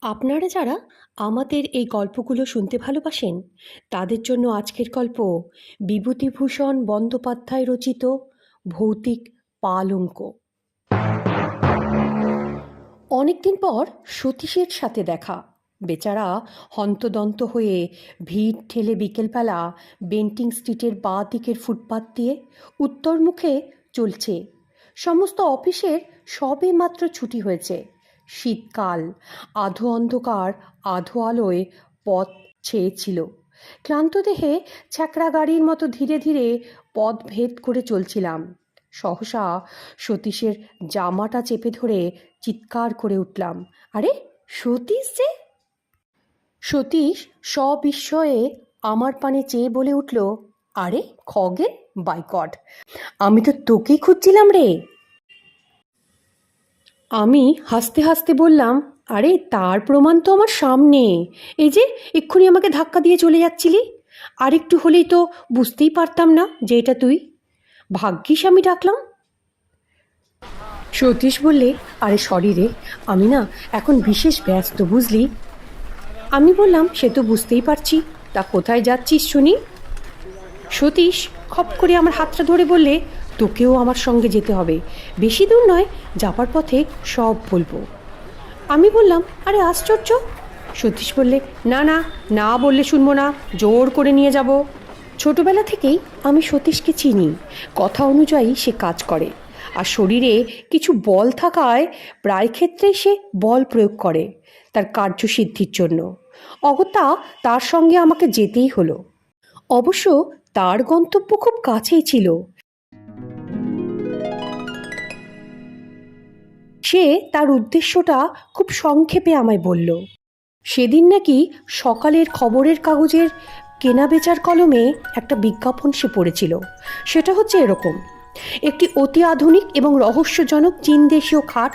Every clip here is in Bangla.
আপনারা যারা আমাদের এই গল্পগুলো শুনতে ভালোবাসেন তাদের জন্য আজকের গল্প বিভূতিভূষণ বন্দ্যোপাধ্যায় রচিত ভৌতিক পালঙ্ক। অনেকদিন পর সতীশের সাথে দেখা। বেচারা হন্তদন্ত হয়ে ভিড় ঠেলে বিকেলবেলা বেন্টিং স্ট্রিটের বাঁ দিকের ফুটপাত দিয়ে উত্তর মুখে চলছে। সমস্ত অফিসের সবে মাত্র ছুটি হয়েছে। শীতকাল, আধো অন্ধকার আধো আলোয় পথ ছেয়েছিল। ক্লান্ত দেহে ছ্যাঁকড়া গাড়ির মতো ধীরে ধীরে পথ ভেদ করে চলছিলাম। সহসা সতীশের জামাটা চেপে ধরে চিৎকার করে উঠলাম, আরে সতীশ যে! সতীশ সবিস্ময়ে আমার পানে চেয়ে বলে উঠল, আরে খগেন, বাই গড, আমি তো তোকেই খুঁজছিলাম রে। আমি হাসতে হাসতে বললাম, আরে তার প্রমাণ তো আমার সামনে, এই যে এক্ষুনি আমাকে ধাক্কা দিয়ে চলে যাচ্ছিলি। আর একটু হলেই তো বুঝতেই পারতাম না যে এটা তুই। ভাগ্যিস আমি ডাকলাম। সতীশ বললে, আরে সরি রে, আমি না এখন বিশেষ ব্যস্ত, বুঝলি। আমি বললাম, সে তো বুঝতেই পারছি, তা কোথায় যাচ্ছিস শুনি। সতীশ খপ করে আমার হাতটা ধরে বললে, তোকেও আমার সঙ্গে যেতে হবে, বেশি দূর নয়, যাবার পথে সব বলবো। আমি বললাম, আরে আশ্চর্য। সতীশ বললে, না না, না বললে শুনবো না, জোর করে নিয়ে যাব। ছোটবেলা থেকেই আমি সতীশকে চিনি, কথা অনুযায়ী সে কাজ করে, আর শরীরে কিছু বল থাকায় প্রায় ক্ষেত্রেই সে বল প্রয়োগ করে তার কার্যসিদ্ধির জন্য। অগত্যা তার সঙ্গে আমাকে যেতেই হলো। অবশ্য তার গন্তব্য খুব কাছেই ছিল। সে তার উদ্দেশ্যটা খুব সংক্ষেপে আমায় বলল। সেদিন নাকি সকালের খবরের কাগজের কেনাবেচার কলমে একটা বিজ্ঞাপন সে পড়েছিল। সেটা হচ্ছে এরকম, একটি অতি আধুনিক এবং রহস্যজনক চীন দেশীয় খাট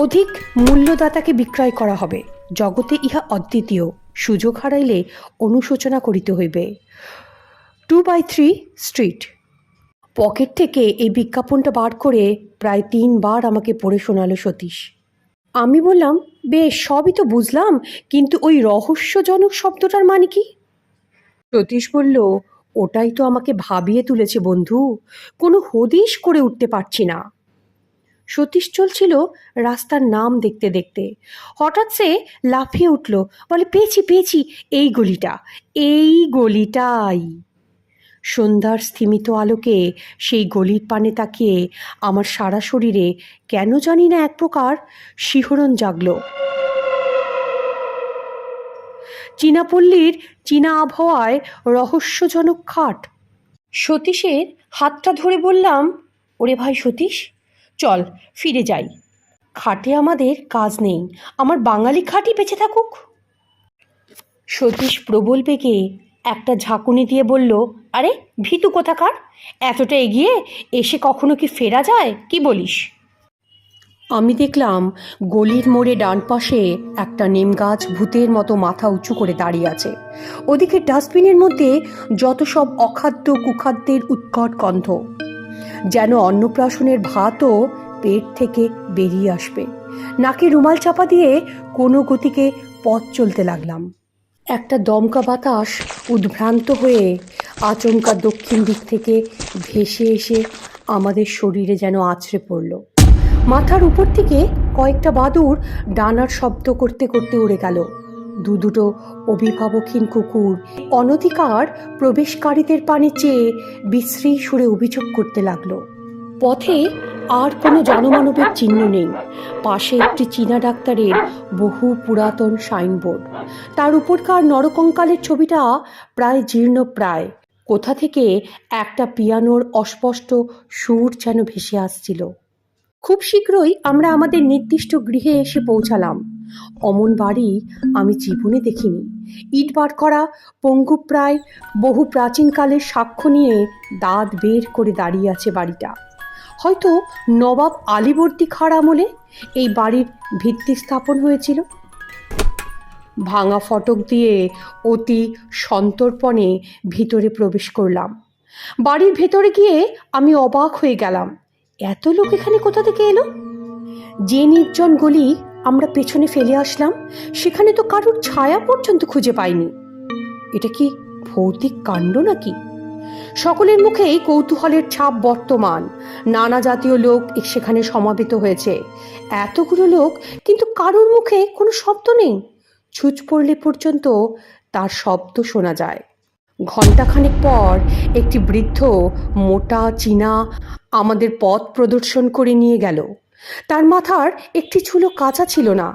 অধিক মূল্যদাতাকে বিক্রয় করা হবে। জগতে ইহা অদ্বিতীয়, সুযোগ হারাইলে অনুশোচনা করিতে হইবে। 2/3 স্ট্রিট। পকেট থেকে এই বিজ্ঞাপনটা বার করে প্রায় 3 বার আমাকে পড়ে শোনালো সতীশ। আমি বললাম, বেশ, সবই তো বুঝলাম, কিন্তু ওই রহস্যজনক শব্দটার মানে কি? সতীশ বলল, ওটাই তো আমাকে ভাবিয়ে তুলেছে বন্ধু, কোনো হদিশ করে উঠতে পারছি না। সতীশ চলছিল রাস্তার নাম দেখতে দেখতে। হঠাৎ সে লাফিয়ে উঠল, বলে, পেয়েছি পেয়েছি, এই গলিটা, এই গলিটাই। সন্ধ্যার স্থিমিত আলোকে সেই গলির পানে তাকিয়ে আমার সারা শরীরে কেন জানি না এক প্রকার শিহরণ জাগল। চীনাপল্লীর চীনা আবহাওয়ায় রহস্যজনক খাট। সতীশের হাতটা ধরে বললাম, ওরে ভাই সতীশ, চল ফিরে যাই, খাটে আমাদের কাজ নেই, আমার বাঙালি খাটই বেঁচে থাকুক। সতীশ প্রবল বেগে একটা ঝাঁকুনি দিয়ে বলল, আরে ভীতু কোথাকার, এতটা এগিয়ে এসে কখনো কি ফেরা যায়, কি বলিস? আমি দেখলাম গলির মোড়ে ডান পাশে একটা নিম গাছ ভূতের মতো মাথা উঁচু করে দাঁড়িয়ে আছে। ওদিকে ডাস্টবিনের মধ্যে যত সব অখাদ্য কুখাদ্যের উৎকট গন্ধ, যেন অন্নপ্রাশনের ভাতও পেট থেকে বেরিয়ে আসবে। নাকে রুমাল চাপা দিয়ে কোনো গতিকে পথ চলতে লাগলাম। একটা দমকা বাতাস উদ্ভ্রান্ত হয়ে আচমকা দক্ষিণ দিক থেকে ভেসে এসে আমাদের শরীরে যেন আছড়ে পড়ল। মাথার উপর থেকে কয়েকটা বাদুড় ডানার শব্দ করতে করতে উড়ে গেল। দুটো অভিভাবকহীন কুকুর অনধিকার প্রবেশকারীদের পানে চেয়ে বিশ্রী সুরে অভিযোগ করতে লাগলো। পথে আর কোনো জনমানবের চিহ্ন নেই। পাশে একটি চীনা ডাক্তারের বহু পুরাতন সাইনবোর্ড, তার উপরকার নরকঙ্কালের ছবিটা প্রায় জীর্ণপ্রায়। কোথা থেকে একটা পিয়ানোর অস্পষ্ট সুর যেন ভেসে আসছিল। খুব শীঘ্রই আমরা আমাদের নির্দিষ্ট গৃহে এসে পৌঁছালাম। অমন বাড়ি আমি জীবনে দেখিনি। ইট বার করা, পঙ্গুপ্রায় বহু প্রাচীনকালের সাক্ষ্য নিয়ে দাঁত বের করে দাঁড়িয়ে আছে বাড়িটা। হয়তো নবাব আলীবর্দী খাঁর আমলে এই বাড়ির ভিত্তি স্থাপন হয়েছিল। ভাঙা ফটক দিয়ে অতি সন্তর্পণে ভিতরে প্রবেশ করলাম। বাড়ির ভেতরে গিয়ে আমি অবাক হয়ে গেলাম, এত লোক এখানে কোথা থেকে এলো? যে নির্জন গলি আমরা পেছনে ফেলে আসলাম, সেখানে তো কারোর ছায়া পর্যন্ত খুঁজে পাইনি। এটা কি ভৌতিক কাণ্ড নাকি? সকলের মুখেই কৌতূহলের ছাপ বর্তমান। নানা জাতীয় লোক সেখানে সমাবেত হয়েছে। এতগুলো লোক, কিন্তু কারোর মুখে কোনো শব্দ নেই। ছুঁচ পড়লে পর্যন্ত তার শব্দ শোনা যায়। ঘণ্টাখানেক পর একটি বৃদ্ধ মোটা চীনা আমাদের পথ প্রদর্শন করে নিয়ে গেল। তার মাথার একটি চুলও কাঁচা ছিল না।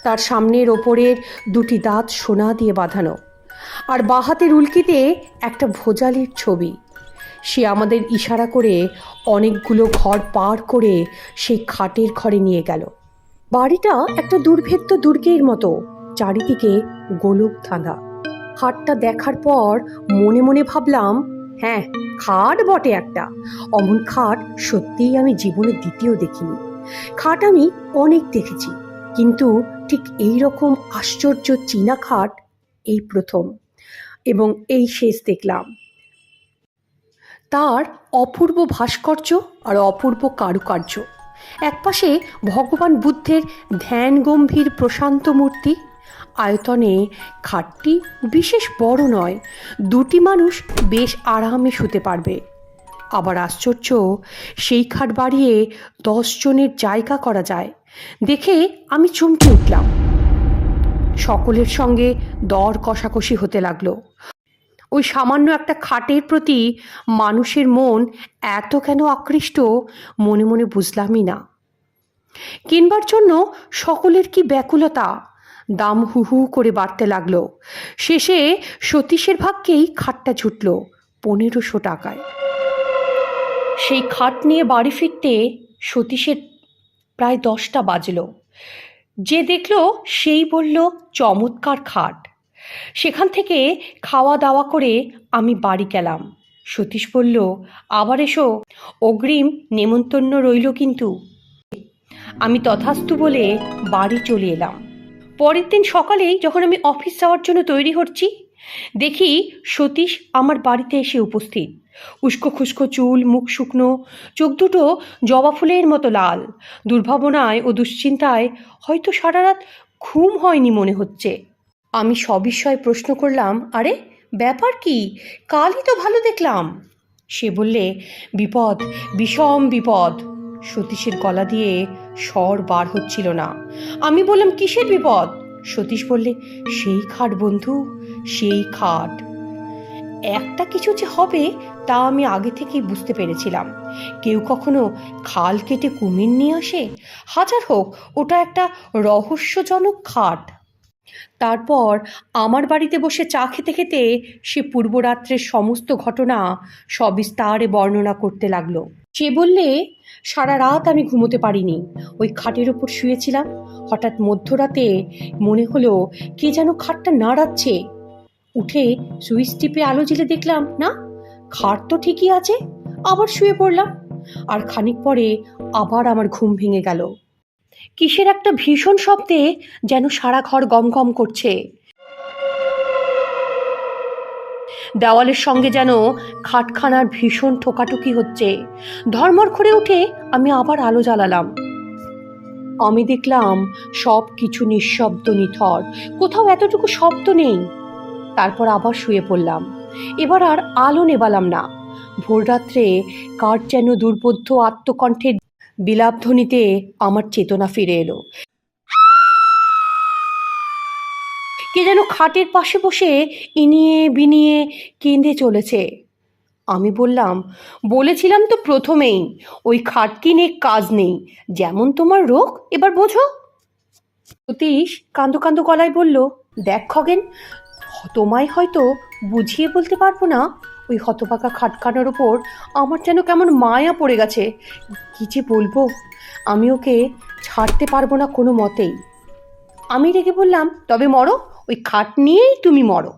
তার সামনের ওপরের দুটি দাঁত সোনা দিয়ে বাঁধানো, আর বাঁ হাতের উল্কিতে একটা ভোজালির ছবি। সে আমাদের ইশারা করে অনেকগুলো ঘর পার করে সেই খাটের ঘরে নিয়ে গেল। বাড়িটা একটা দুর্ভেদ্য দুর্গের মতো, চারিদিকে গোলক ধাঁধা। খাটটা দেখার পর মনে মনে ভাবলাম, হ্যাঁ, খাট বটে একটা। অমন খাট সত্যিই আমি জীবনে দ্বিতীয় দেখিনি। খাট আমি অনেক দেখেছি, কিন্তু ঠিক এই রকম আশ্চর্য চীনা খাট এই প্রথম এবং এই শেষ দেখলাম। তার অপূর্ব ভাস্কর্য আর অপূর্ব কারুকার্য। একপাশে ভগবান বুদ্ধের ধ্যান গম্ভীর প্রশান্ত মূর্তি। আয়তনে খাটটি বিশেষ বড় নয়, দুটি মানুষ বেশ আরামে শুতে পারবে। আবার আশ্চর্য, সেই খাট বাড়িয়ে 10 জনের জায়গা করা যায়। দেখে আমি চমকে উঠলাম। সকলের সঙ্গে দর কষাকষি হতে লাগলো। ওই সামান্য একটা খাটের প্রতি মানুষের মন এত কেন আকৃষ্ট, মনে মনে বুঝলামই না। কিনবার জন্য সকলের কি ব্যাকুলতা! দাম হু হু করে বাড়তে লাগলো। শেষে সতীশের ভাগ্যেই খাটটা ছুটল 1500 টাকায়। সেই খাট নিয়ে বাড়ি ফিরতে সতীশের প্রায় 10টা বাজলো। যে দেখল সেই বলল, চমৎকার খাট। সেখান থেকে খাওয়া দাওয়া করে আমি বাড়ি গেলাম। সতীশ বলল, আবার এসো, অগ্রিম নেমন্তন্ন রইল কিন্তু। আমি তথাস্তু বলে বাড়ি চলে এলাম। পরের দিন সকালেই যখন আমি অফিস যাওয়ার জন্য তৈরি হচ্ছি, দেখি সতীশ আমার বাড়িতে এসে উপস্থিত। উস্কো খুস্কো চুল, মুখ শুকনো, চোখ দুটো জবা ফুলের মতো লাল। দুর্ভাবনায় ও দুশ্চিন্তায় হয়তো সারা রাত ঘুম হয়নি মনে হচ্ছে। আমি সবিস্ময়ে প্রশ্ন করলাম, আরে ব্যাপার কি? কালই তো ভালো দেখলাম। সে বললে, বিপদ, বিষম বিপদ। সতীশের গলা দিয়ে স্বর বার হচ্ছিল না। আমি বললাম, কিসের বিপদ? সতীশ বললে, সেই খাট বন্ধু, সেই খাট। একটা কিছু যে হবে তা আমি আগে থেকেই বুঝতে পেরেছিলাম। কেউ কখনো খাল কেটে কুমির নিয়ে আসে? হাজার হোক, ওটা একটা রহস্যজনক খাট। তারপর আমার বাড়িতে বসে চা খেতে খেতে সে পূর্বরাত্রের সমস্ত ঘটনা সবিস্তারে বর্ণনা করতে লাগলো। সে বললে, সারা রাত আমি ঘুমোতে পারিনি। ওই খাটের ওপর শুয়েছিলাম। হঠাৎ মধ্যরাতে মনে হলো কে যেন খাটটা নাড়াচ্ছে। উঠে সুইচ টিপে আলো জ্বেলে দেখলাম, না, খাট তো ঠিকই আছে। আবার শুয়ে পড়লাম। আর খানিক পরে আবার আমার ঘুম ভেঙে গেল। কিসের একটা ভীষণ শব্দে যেন সারা ঘর গমগম করছে। দেওয়ালের সঙ্গে যেন খাটখানার ভীষণ ঠোকাঠুকি হচ্ছে। ধর্মর করে উঠে আমি আবার আলো জ্বালালাম। আমি দেখলাম সব কিছু নিঃশব্দ, নিথর, কোথাও এতটুকু শব্দ নেই। তারপর আবার শুয়ে পড়লাম। এবার আর আলো নেবালাম না। ভোররাত্রে কার যেন দুর্বোধ্য আত্মকণ্ঠের বিলাপধ্বনিতে আমার চেতনা ফিরে এলো। কে যেন খাটের পাশে বসে ইনিয়ে বিনিয়ে কেঁদে চলেছে। আমি বললাম, বলেছিলাম তো প্রথমেই, ওই খাট কিনে কাজ নেই। যেমন তোমার রোগ, এবার বোঝো। সতীশ কাঁদো কাঁদো গলায় বলল, দেখ খগেন, তোমায় হয়তো বুঝিয়ে বলতে পারবো না। ওই হতভাগা খাটখানার ওপর আমার যেন কেমন মায়া পড়ে গেছে। কি যে বলবো, আমি ওকে ছাড়তে পারবো না কোনো মতেই। আমি রেগে বললাম, তবে মরো, ওই খাট নিয়েই তুমি মরো।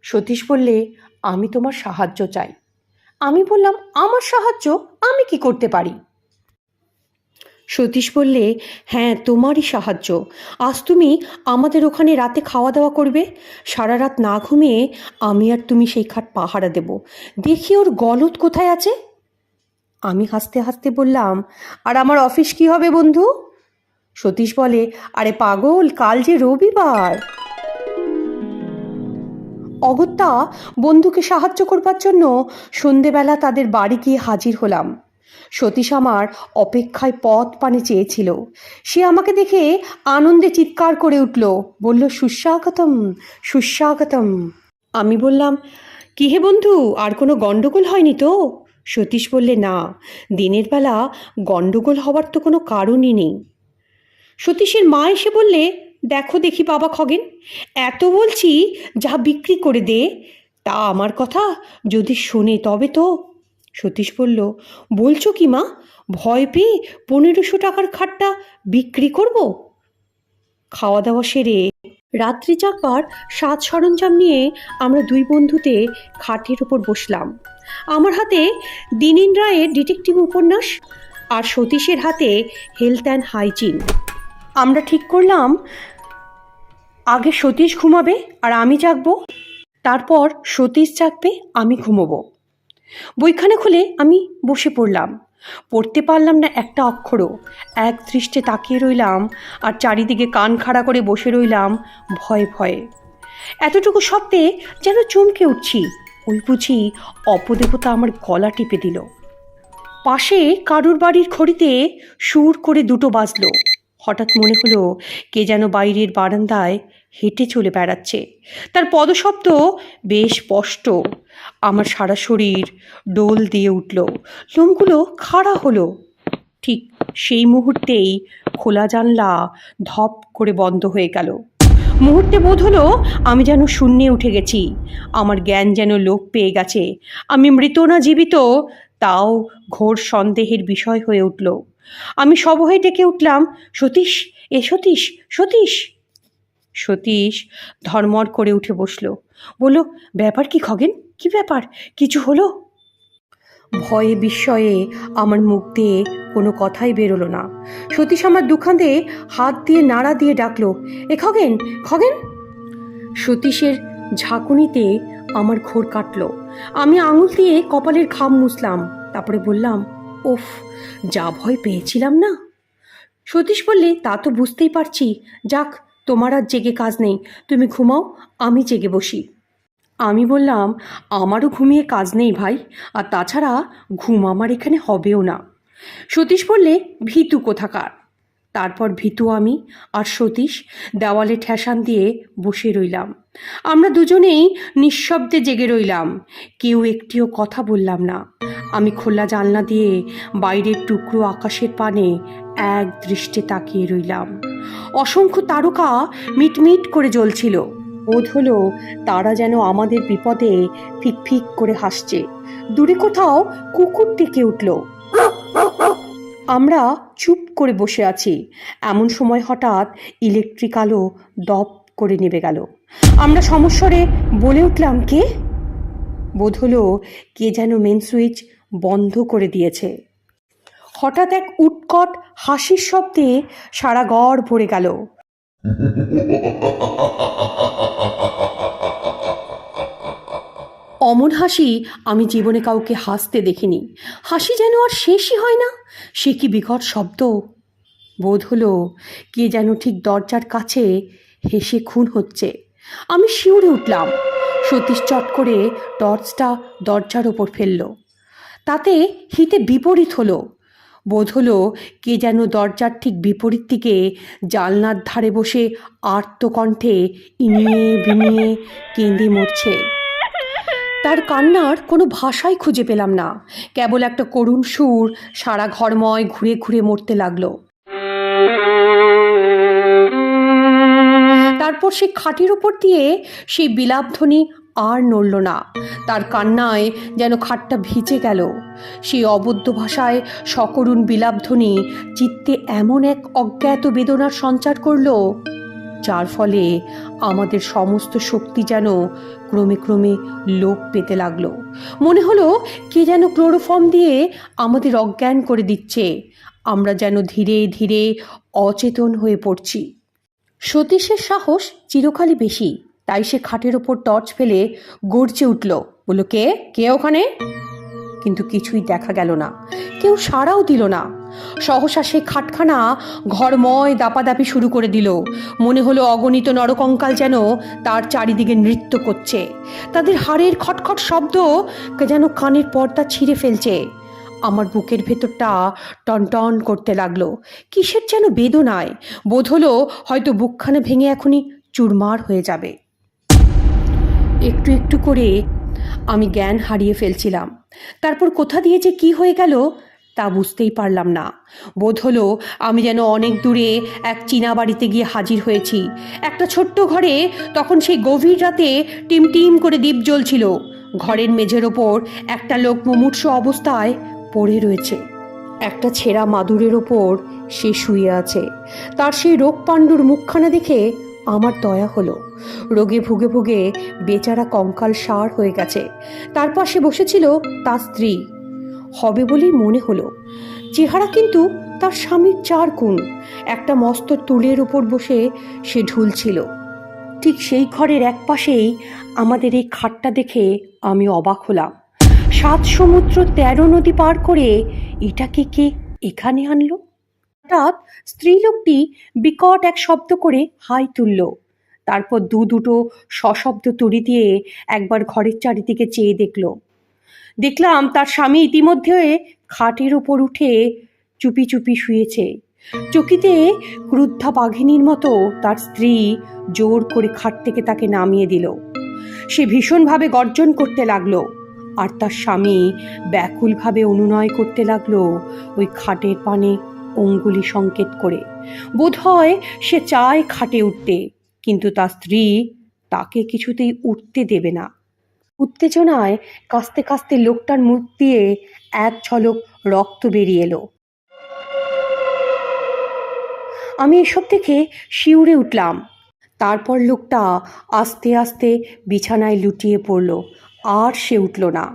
সতীশ বললে, আমি তোমার সাহায্য চাই। আমি বললাম, আমার সাহায্য? আমি কি করতে পারি? সতীশ বললে, হ্যাঁ, তোমারই সাহায্য। আজ তুমি আমাদের ওখানে রাতে খাওয়া দাওয়া করবে। সারা রাত না ঘুমিয়ে আমি আর তুমি সেই খাট পাহারা দেব। দেখি ওর গলদ কোথায় আছে। আমি হাসতে হাসতে বললাম, আর আমার অফিস কি হবে বন্ধু? সতীশ বলে, আরে পাগল, কাল যে রবিবার। অগত্যা বন্ধুকে সাহায্য করবার জন্য সন্ধেবেলা তাদের বাড়ি গিয়ে হাজির হলাম। সতীশ আমার অপেক্ষায় পথ পানে চেয়েছিল। সে আমাকে দেখে আনন্দে চিৎকার করে উঠল, বলল, সুস্বাগতম, সুস্বাগতম। আমি বললাম, কি হে বন্ধু, আর কোনো গণ্ডগোল হয়নি তো? সতীশ বললে, না, দিনের বেলা গণ্ডগোল হওয়ার তো কোনো কারণই নেই। সতীশের মা এসে বললে, দেখো দেখি বাবা খগেন, এত বলছি যা বিক্রি করে দে, তা আমার কথা যদি শোনে তবে তো। সতীশ বলল, বলছো কি মা, ভয় পেয়ে 1500 টাকার খাটটা বিক্রি করব? খাওয়া দাওয়া সেরে রাত্রি জাগবার সাজ সরঞ্জাম নিয়ে আমরা দুই বন্ধুতে খাটের ওপর বসলাম। আমার হাতে দিনীন রায়ের ডিটেকটিভ উপন্যাস, আর সতীশের হাতে হেলথ অ্যান্ড হাইজিন। আমরা ঠিক করলাম, আগে সতীশ ঘুমাবে আর আমি জাগবো, তারপর সতীশ জাগবে, আমি ঘুমোবো। বইখানা খুলে আমি বসে পড়লাম। পড়তে পারলাম না একটা অক্ষরও। এক দৃষ্টে তাকিয়ে রইলাম আর চারিদিকে কান খাড়া করে বসে রইলাম ভয়ে ভয়ে। এতটুকু সত্ত্বে যেন চমকে উঠছি, ওই বুঝি অপদেবতা আমার গলা টিপে দিল। পাশে কারুর বাড়ির ঘড়িতে সুর করে 2টো বাজলো। হঠাৎ মনে হলো কে যেন বাইরের বারান্দায় হেঁটে চলে বেড়াচ্ছে। তার পদশব্দ বেশ স্পষ্ট। আমার সারা শরীর ডোল দিয়ে উঠল, লোমগুলো খাড়া হলো। ঠিক সেই মুহূর্তেই খোলা জানলা ধপ করে বন্ধ হয়ে গেল। মুহূর্তে বোধ হলো আমি যেন শূন্যে উঠে গেছি, আমার জ্ঞান যেন লোপ পেয়ে গেছে। আমি মৃত না জীবিত তাও ঘোর সন্দেহের বিষয় হয়ে উঠল। আমি সবহে ডেকে উঠলাম, সতীশ, এ সতীশ, সতীশ। সতীশ ধর্মর করে উঠে বসলো, বলল, ব্যাপার কি খগেন, কি ব্যাপার, কিছু হলো? ভয়ে বিস্ময়ে আমার মুখ দিয়ে কোনো কথাই বেরোলো না। সতীশ আমার দুখানে হাত দিয়ে নাড়া দিয়ে ডাকলো, এ খগেন, খগেন। সতীশের ঝাঁকুনিতে আমার ঘোর কাটলো। আমি আঙুল দিয়ে কপালের ঘাম মুছলাম, তারপরে বললাম, ওফ, যা ভয় পেয়েছিলাম না। সতীশ বললে, তা তো বুঝতেই পারছি, যাক, তোমার আর জেগে কাজ নেই, তুমি ঘুমাও, আমি জেগে বসি। আমি বললাম, আমারও ঘুমিয়ে কাজ নেই ভাই, আর তাছাড়া ঘুম আমার এখানে হবেও না। সতীশ বললে, ভীতু কোথাকার। তারপর ভীতু আমি আর সতীশ দেওয়ালে ঠেসান দিয়ে বসে রইলাম। আমরা দুজনেই নিঃশব্দে জেগে রইলাম, কেউ একটিও কথা বললাম না। আমি খোলা জানলা দিয়ে বাইরের টুকরো আকাশের পানে এক দৃষ্টে তাকিয়ে রইলাম। অসংখ্য তারকা মিটমিট করে জ্বলছিল। বোধ হলো তারা যেন আমাদের বিপদে ফিক ফিক করে হাসছে। দূরে কোথাও কুকুর ডেকে উঠল। আমরা চুপ করে বসে আছি, এমন সময় হঠাৎ ইলেকট্রিক আলো দপ করে নেমে গেল। আমরা সমস্বরে বলে উঠলাম, কে? বোধ হলো কে যেন মেন সুইচ বন্ধ করে দিয়েছে। হঠাৎ এক উৎকট হাসির শব্দে সারা ঘর ভরে গেল। অমন হাসি আমি জীবনে কাউকে হাসতে দেখিনি। হাসি যেন আর শেষই হয় না। সে কি বিকট শব্দ! বোধ হলো কে যেন ঠিক দরজার কাছে হেসে খুন হচ্ছে। আমি শিউরে উঠলাম। সতীশ চট করে টর্চটা দরজার ওপর ফেলল। তাতে হিতে বিপরীত হলো। বোধ হলো কে যেন দরজার ঠিক বিপরীত দিকে জানলার ধারে বসে আর্তকণ্ঠে ইনিয়ে বিনিয়ে কেঁদে মরছে। তার কান্নার কোনো ভাষাই খুঁজে পেলাম না, কেবল একটা করুণ সুর সারা ঘরময় ঘুরে ঘুরে মরতে লাগলো। তারপর সে খাটের ওপর দিয়ে সেই বিলাপধ্বনি আর নড়ল না। তার কান্নায় যেন খাটটা ভিজে গেল। সেই অবদ্ধ ভাষায় সকরুণ বিলাপধ্বনি চিত্তে এমন এক অজ্ঞাত বেদনার সঞ্চার করল, যার ফলে আমাদের সমস্ত শক্তি যেন ক্রমে ক্রমে লোপ পেতে লাগলো। মনে হলো কে যেন ক্লোরোফর্ম দিয়ে আমাদের অজ্ঞান করে দিচ্ছে। আমরা যেন ধীরে ধীরে অচেতন হয়ে পড়ছি। সতীশের সাহস চিরকালই বেশি, তাই সে খাটের ওপর টর্চ ফেলে গর্জে উঠল, বলল, কে কে ওখানে? কিন্তু কিছুই দেখা গেল না, কেউ সাড়াও দিল না। সহসা সে খাটখানা ঘরময় দাপাদাপি শুরু করে দিল। মনে হলো অগণিত নরকঙ্কাল যেন তার চারিদিকে নৃত্য করছে। তাদের হাড়ের খটখট শব্দ যেন কানের পর্দা ছিঁড়ে ফেলছে। আমার বুকের ভেতরটা টনটন করতে লাগলো, কিসের যেন বেদনায়। বোধ হলো হয়তো বুকখানা ভেঙে এখনই চুরমার হয়ে যাবে। একটু একটু করে আমি জ্ঞান হারিয়ে ফেলছিলাম। তারপর কোথা দিয়ে যে কি হয়ে গেল তা বুঝতেই পারলাম না। বোধ হলো আমি যেন অনেক দূরে এক চীনা বাড়িতে গিয়ে হাজির হয়েছি। একটা ছোট্ট ঘরে তখন সেই গভীর রাতে টিমটিম করে দ্বীপ জ্বলছিল। ঘরের মেঝের ওপর একটা লোক মুমূর্ষু অবস্থায় পড়ে রয়েছে। একটা ছেঁড়া মাদুরের ওপর সে শুয়ে আছে। তার সেই রোগ পাণ্ডুর মুখখানা দেখে আমার দয়া হলো। রোগে ভুগে ভুগে বেচারা কঙ্কাল সার হয়ে গেছে। তার পাশে বসেছিল তার স্ত্রী, হবে বলেই মনে হলো। চেহারা কিন্তু তার স্বামীর 4 গুণ। একটা মস্ত তুলের ওপর বসে সে ঢুলছিল। ঠিক সেই ঘরের এক পাশেই আমাদের এই খাটটা দেখে আমি অবাক হলাম। 7 সমুদ্র 13 নদী পার করে এটাকে কে এখানে আনলো? হঠাৎ স্ত্রীলোকটি বিকট এক শব্দ করে হাই তুলল। তারপর দুটো সশব্দ তুড়ি দিয়ে একবার ঘরের চারিদিকে চেয়ে দেখলাম তার স্বামী ইতিমধ্যে খাটের ওপর উঠে চুপি চুপি শুয়েছে। চকিতে ক্রুদ্ধা বাঘিনীর মতো তার স্ত্রী জোর করে খাট থেকে তাকে নামিয়ে দিল। সে ভীষণভাবে গর্জন করতে লাগলো, আর তার স্বামী ব্যাকুলভাবে অনুনয় করতে লাগলো ওই খাটের পানে অঙ্গুলি সংকেত করে। বোধহয় সে চায় খাটে উঠতে, কিন্তু তার স্ত্রী তাকে কিছুতেই উঠতে দেবে না। উত্তেজনায় কাঁচতে কাঁচতে লোকটার মুখ দিয়ে এক ঝলক রক্ত বেরিয়ে এলো। আমি এসব দেখে শিউরে উঠলাম। তারপর লোকটা আস্তে আস্তে বিছানায় লুটিয়ে পড়ল, আর সে উঠল না।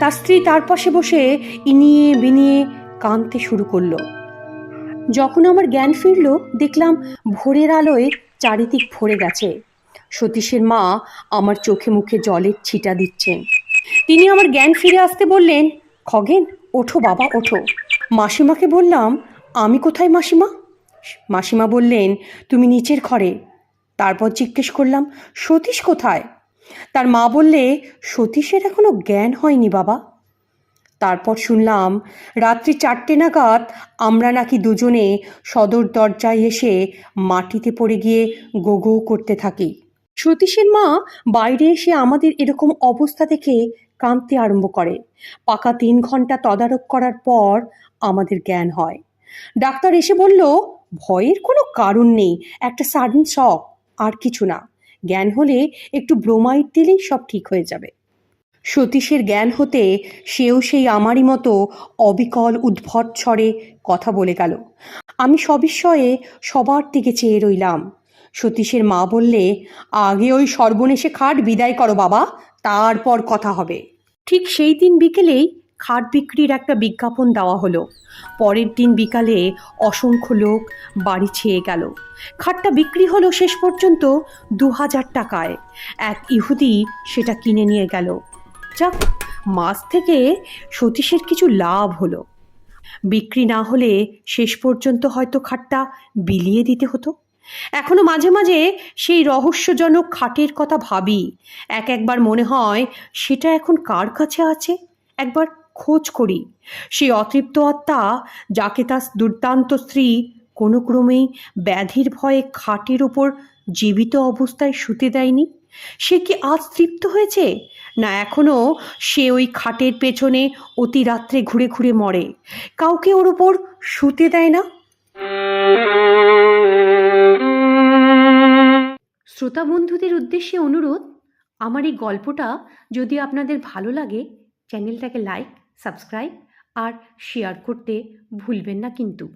তার স্ত্রী তার পাশে বসে ইনিয়ে বিনিয়ে কাঁদতে শুরু করলো। যখন আমার জ্ঞান ফিরল দেখলাম ভোরের আলোয় চারিদিক ভরে গেছে। সতীশের মা আমার চোখে মুখে জলের ছিটা দিচ্ছেন। তিনি আমার জ্ঞান ফিরে আসতে বললেন, খগেন ওঠো বাবা ওঠো। মাসিমাকে বললাম, আমি কোথায় মাসিমা? মাসিমা বললেন, তুমি নিচের ঘরে। তারপর জিজ্ঞেস করলাম, সতীশ কোথায়? তার মা বললে, সতীশের এখনো জ্ঞান হয়নি বাবা। তারপর শুনলাম রাত্রি 4টে নাগাদ আমরা নাকি দুজনে সদর দরজায় এসে মাটিতে পড়ে গিয়ে গো গো করতে থাকি। সতীশের মা বাইরে এসে আমাদের এরকম অবস্থা দেখে কাঁদতে আরম্ভ করে। পাকা 3 ঘন্টা তদারক করার পর আমাদের জ্ঞান হয়। ডাক্তার এসে বলল, ভয়ের কোনো কারণ নেই, একটা সাডেন শক, আর কিছু না। জ্ঞান হলে একটু ব্রোমাইড দিলেই সব ঠিক হয়ে যাবে। সতীশের জ্ঞান হতে সেও সেই আমারই মতো অবিকল উদ্ভট স্বরে কথা বলে গেল। আমি সবিস্ময়ে সবার দিকে চেয়ে রইলাম। সতীশের মা বললে, আগে ওই সর্বনেশে খাট বিদায় করো বাবা, তারপর কথা হবে। ঠিক সেই দিন বিকেলেই খাট বিক্রির একটা বিজ্ঞাপন দেওয়া হলো। পরের দিন বিকালে অসংখ্য লোক বাড়ি ছেয়ে গেল। খাটটা বিক্রি হলো শেষ পর্যন্ত 2000 টাকায়। এক ইহুদি সেটা কিনে নিয়ে গেল। যাক, মাছ থেকে সতীশের কিছু লাভ হলো। বিক্রি না হলে শেষ পর্যন্ত হয়তো খাটটা বিলিয়ে দিতে হতো। এখনো মাঝে মাঝে সেই রহস্যজনক খাটের কথা ভাবি। একবার মনে হয় সেটা এখন কার কাছে আছে, একবার খোঁজ করি। সেই অতৃপ্ত আত্মা যাকে তার দুর্দান্ত স্ত্রী কোনো ক্রমেই ব্যাধির ভয়ে খাটের ওপর জীবিত অবস্থায় শুতে দেয়নি, সে কি আজ তৃপ্ত হয়েছে, না এখনো সে ওই খাটের পেছনে অতি রাত্রে ঘুরে ঘুরে মরে, কাউকে ওর ওপর শুতে দেয় না? শ্রোতা বন্ধুদের উদ্দেশ্যে অনুরোধ, আমার এই গল্পটা যদি আপনাদের ভালো লাগে চ্যানেলটাকে লাইক, সাবস্ক্রাইব আর শেয়ার করতে ভুলবেন না কিন্তু।